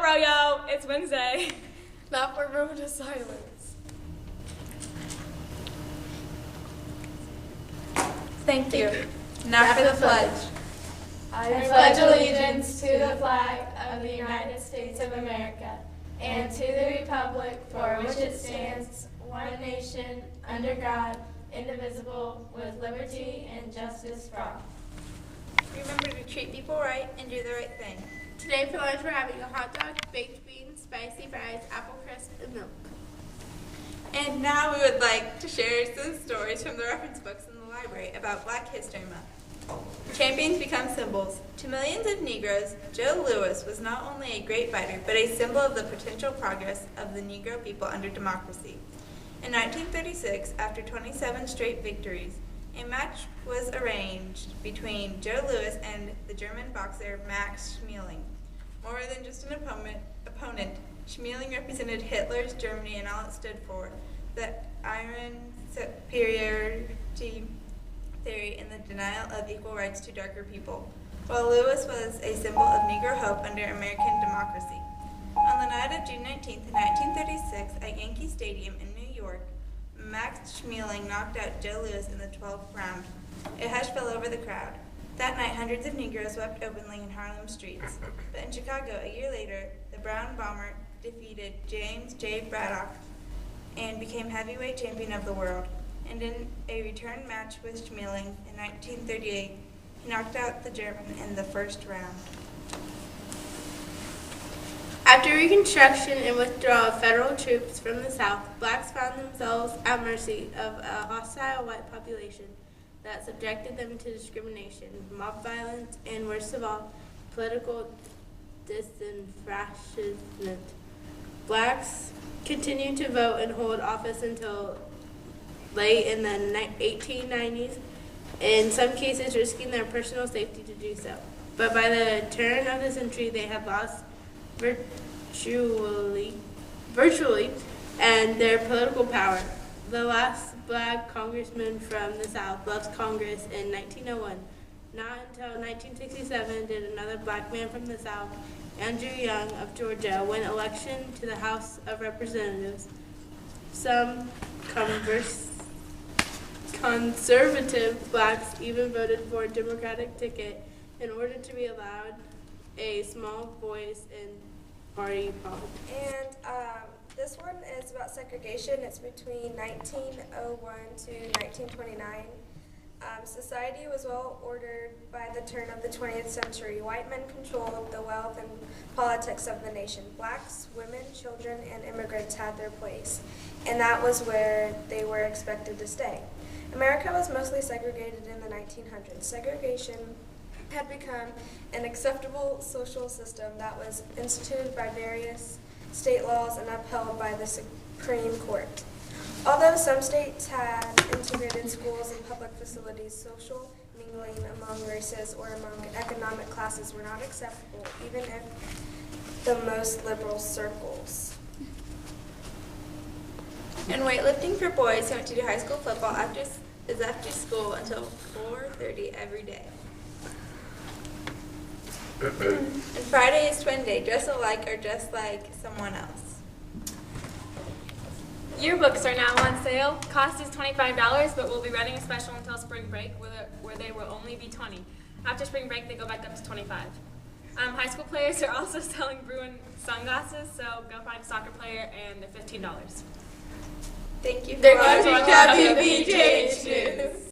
Froyo. It's Wednesday. Not for room to silence. Thank you. Now for the pledge. I pledge allegiance to the flag of the United States of America and to the republic for which it stands, one nation, under God, indivisible, with liberty and justice for all. Remember to treat people right and do the right thing. Today for lunch we're having a hot dog, baked beans, spicy fries, apple crisp, and milk. And now we would like to share some stories from the reference books in the library about Black History Month. Champions become symbols. To millions of Negroes, Joe Louis was not only a great fighter, but a symbol of the potential progress of the Negro people under democracy. In 1936, after 27 straight victories, a match was arranged between Joe Louis and the German boxer Max Schmeling. More than just an opponent, Schmeling represented Hitler's Germany and all it stood for, the iron superiority theory and the denial of equal rights to darker people, while Louis was a symbol of Negro hope under American democracy. On the night of June 19, 1936, at Yankee Stadium in New York, Max Schmeling knocked out Joe Louis in the 12th round. A hush fell over the crowd. That night, hundreds of Negroes wept openly in Harlem streets. But in Chicago, a year later, the Brown Bomber defeated James J. Braddock and became heavyweight champion of the world. And in a return match with Schmeling in 1938, he knocked out the German in the first round. After Reconstruction and withdrawal of federal troops from the South, blacks found themselves at mercy of a hostile white population that subjected them to discrimination, mob violence, and worst of all, political disenfranchisement. Blacks continued to vote and hold office until late in the 1890s, in some cases risking their personal safety to do so. But by the turn of the century, they had lost virtually, and their political power. The last black congressman from the South left Congress in 1901. Not until 1967 did another black man from the South, Andrew Young of Georgia, win election to the House of Representatives. Some conservative blacks even voted for a Democratic ticket in order to be allowed a small voice in party politics. And this one is about segregation. It's between 1901 to 1929. Society was well ordered by the turn of the 20th century. White men controlled the wealth and politics of the nation. Blacks, women, children, and immigrants had their place, and that was where they were expected to stay. America was mostly segregated in the 1900s. Segregation had become an acceptable social system that was instituted by various state laws and upheld by the Supreme Court. Although some states had integrated schools and public facilities, social mingling among races or among economic classes were not acceptable, even in the most liberal circles. And weightlifting for boys who went to do high school football is after school until 4:30 every day. And Friday is twin day. Dress alike or dress like someone else. Yearbooks are now on sale. Cost is $25, but we'll be running a special until spring break where they will only be $20. After spring break, they go back up to $25. High school players are also selling Bruin sunglasses, so go find a soccer player, and they're $15. Thank you for They're watching watching WBJH News.